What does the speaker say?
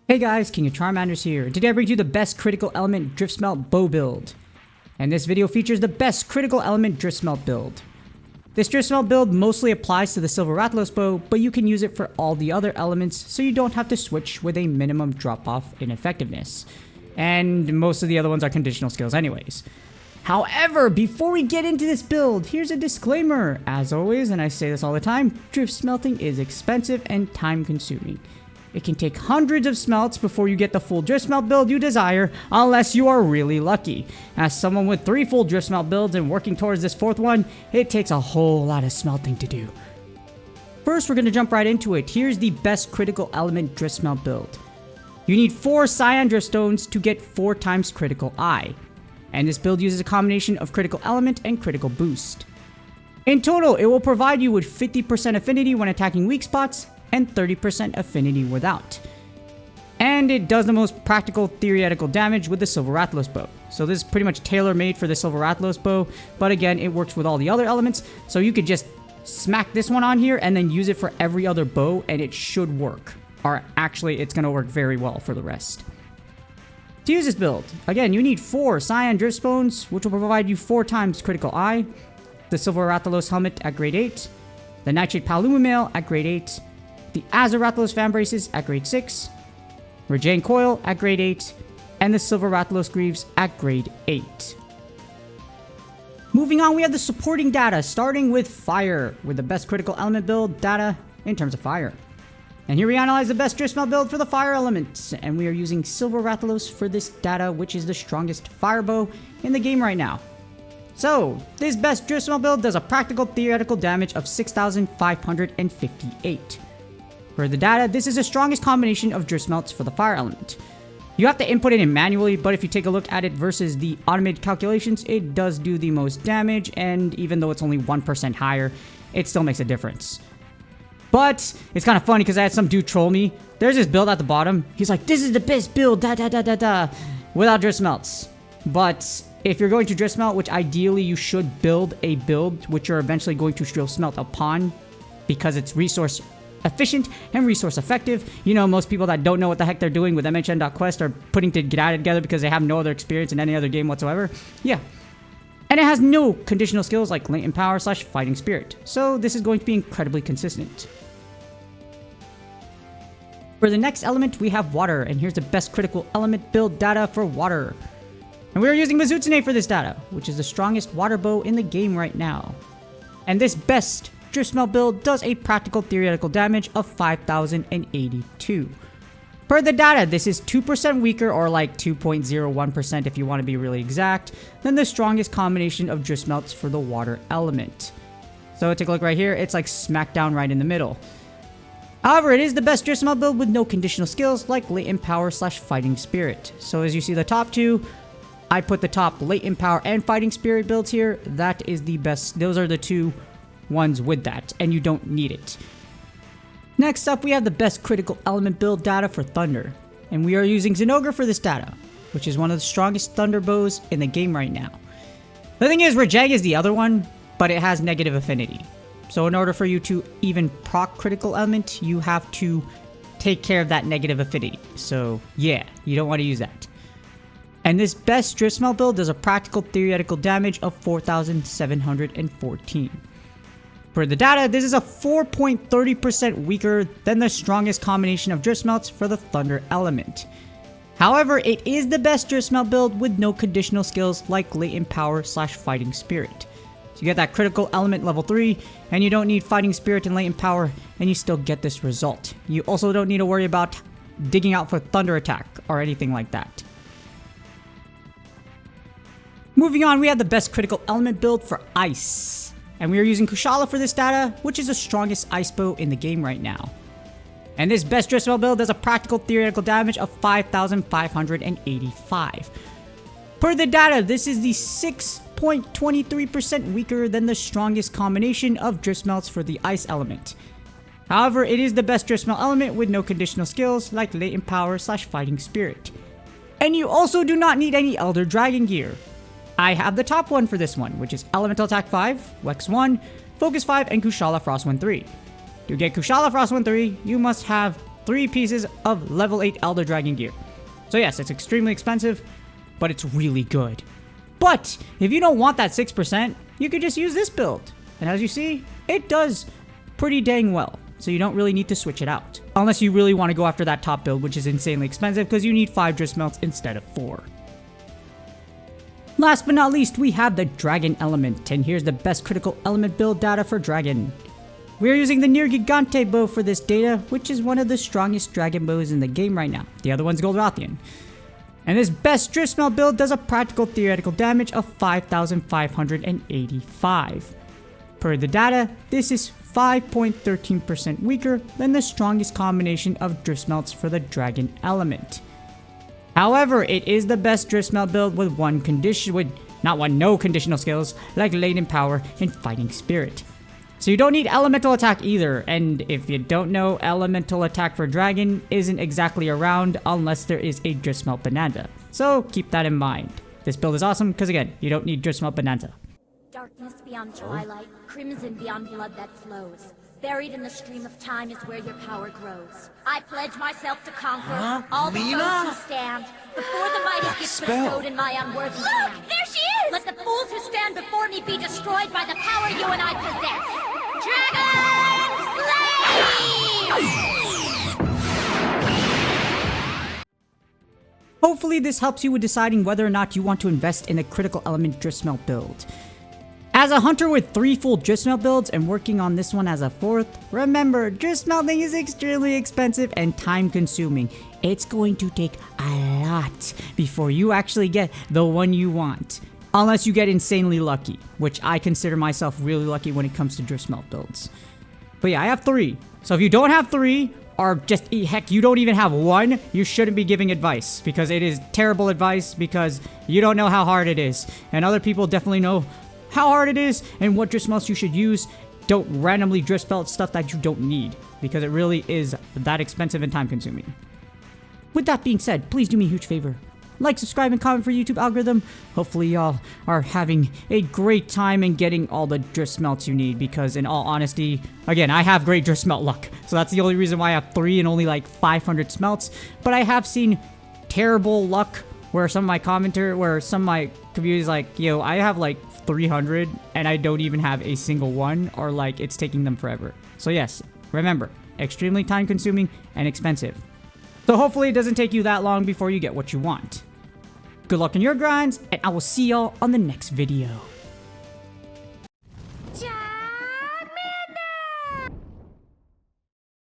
Hey guys, King of Charmanders here. Today I bring you the best critical element Driftsmelt bow build. And this video features the best critical element Driftsmelt build. This Driftsmelt build mostly applies to the Silver Rathalos bow, but you can use it for all the other elements so you don't have to switch with a minimum drop off in effectiveness. And most of the other ones are conditional skills anyways. However, before we get into this build, here's a disclaimer. As always, and I say this all the time, drift smelting is expensive and time consuming. It can take hundreds of smelts before you get the full Driftsmelt build you desire, unless you are really lucky. As someone with 3 full Driftsmelt builds and working towards this 4th one, it takes a whole lot of smelting to do. First, we're going to jump right into it. Here's the best critical element Driftsmelt build. You need 4 Cyan Driftstones to get 4 times critical eye. And this build uses a combination of critical element and critical boost. In total, it will provide you with 50% affinity when attacking weak spots, and 30% affinity without. And it does the most practical theoretical damage with the Silver Rathalos bow. So this is pretty much tailor-made for the Silver Rathalos bow, but again, it works with all the other elements, so you could just smack this one on here and then use it for every other bow, and it should work. Or actually, it's going to work very well for the rest. To use this build, again, you need 4 Cyan Driftstones, which will provide you 4 times critical eye, the Silver Rathalos helmet at grade 8, the Nightshade Paluma mail at grade 8, the Azure Rathalos fan braces at grade 6, Rajane Coil at grade 8, and the Silver Rathalos Greaves at grade 8. Moving on, we have the supporting data, starting with Fire, with the best critical element build data in terms of Fire. And here we analyze the best Driftsmelt build for the Fire element, and we are using Silver Rathalos for this data, which is the strongest fire bow in the game right now. So, this best Driftsmelt build does a practical theoretical damage of 6,558. For the data, this is the strongest combination of Driftsmelts for the fire element. You have to input it in manually, but if you take a look at it versus the automated calculations, it does do the most damage, and even though it's only 1% higher, it still makes a difference. But it's kind of funny because I had some dude troll me. There's this build at the bottom. He's like, this is the best build, without Driftsmelts. But if you're going to Driftsmelt, which ideally you should build a build which you're eventually going to Driftsmelt upon because it's resource efficient and resource effective. You know, most people that don't know what the heck they're doing with MHN.quest are putting data together because they have no other experience in any other game whatsoever. Yeah. And it has no conditional skills like latent power / fighting spirit. So this is going to be incredibly consistent. For the next element, we have water, and here's the best critical element build data for water. And we are using Mizutsune for this data, which is the strongest water bow in the game right now. And this best Driftsmelt build does a practical theoretical damage of 5,082. Per the data, this is 2% weaker, or like 2.01% if you want to be really exact, than the strongest combination of Driftsmelts for the water element. So take a look right here, it's like smack down right in the middle. However, it is the best Driftsmelt build with no conditional skills like latent power / fighting spirit. So as you see the top two, I put the top latent power and fighting spirit builds here. That is the best. Those are the two ones with that, and you don't need it. Next up, we have the best critical element build data for Thunder, and we are using Zinogre for this data, which is one of the strongest Thunder bows in the game right now. The thing is, Rajang is the other one, but it has negative affinity. So in order for you to even proc critical element, you have to take care of that negative affinity. So yeah, you don't want to use that. And this best Driftsmelt build does a practical theoretical damage of 4,714. For the data, this is a 4.30% weaker than the strongest combination of Driftsmelts for the Thunder element. However, it is the best Driftsmelt build with no conditional skills like latent power / fighting spirit. So you get that critical element level 3, and you don't need fighting spirit and latent power, and you still get this result. You also don't need to worry about digging out for thunder attack or anything like that. Moving on, we have the best critical element build for ice. And we are using Kushala for this data, which is the strongest ice bow in the game right now. And this best Driftsmelt build does a practical theoretical damage of 5,585. Per the data, this is the 6.23% weaker than the strongest combination of Driftsmelts for the ice element. However, it is the best Driftsmelt element with no conditional skills like latent power / fighting spirit. And you also do not need any Elder Dragon gear. I have the top one for this one, which is Elemental Attack 5, Wex 1, Focus 5, and Kushala Frostwind 3. To get Kushala Frostwind 3, you must have 3 pieces of level 8 Elder Dragon gear. So yes, it's extremely expensive, but it's really good. But if you don't want that 6%, you could just use this build. And as you see, it does pretty dang well. So you don't really need to switch it out. Unless you really want to go after that top build, which is insanely expensive because you need 5 Driftsmelts instead of 4. Last but not least, we have the Dragon Element. And here's the best critical element build data for Dragon. We're using the Near Gigante bow for this data, which is one of the strongest dragon bows in the game right now. The other one's Gold Rathian. And this best Driftsmelt build does a practical theoretical damage of 5,585. Per the data, this is 5.13% weaker than the strongest combination of Driftsmelts for the Dragon Element. However, it is the best Driftsmelt build with no conditional skills like Latent Power and Fighting Spirit. So you don't need Elemental Attack either, and if you don't know, Elemental Attack for Dragon isn't exactly around unless there is a Driftsmelt Bonanza. So keep that in mind. This build is awesome because again, you don't need Driftsmelt Bonanza. Darkness beyond twilight, crimson beyond blood that flows. Buried in the stream of time is where your power grows. I pledge myself to conquer all the foes who stand before the mighty gifts bestowed in my unworthy hand. Look, there she is! Let the fools who stand before me be destroyed by the power you and I possess. Dragon Slay! Hopefully this helps you with deciding whether or not you want to invest in a critical element Driftsmelt build. As a hunter with 3 full Driftsmelt builds and working on this one as a 4th, remember, Driftsmelting is extremely expensive and time consuming. It's going to take a lot before you actually get the one you want. Unless you get insanely lucky, which I consider myself really lucky when it comes to Driftsmelt builds. But yeah, I have 3. So if you don't have 3, or just heck, you don't even have 1, you shouldn't be giving advice. Because it is terrible advice because you don't know how hard it is. And other people definitely know how hard it is and what Driftsmelts you should use. Don't randomly Driftsmelt stuff that you don't need because it really is that expensive and time consuming. With that being said, please do me a huge favor. Like, subscribe, and comment for YouTube algorithm. Hopefully y'all are having a great time and getting all the Driftsmelts you need because in all honesty, again, I have great Driftsmelt luck. So that's the only reason why I have 3 and only like 500 smelts. But I have seen terrible luck where some of my communities like, yo, I have like 300 and I don't even have a single one, or like it's taking them forever. So yes, remember, extremely time consuming and expensive. So hopefully it doesn't take you that long before you get what you want. Good luck in your grinds, and I will see y'all on the next video.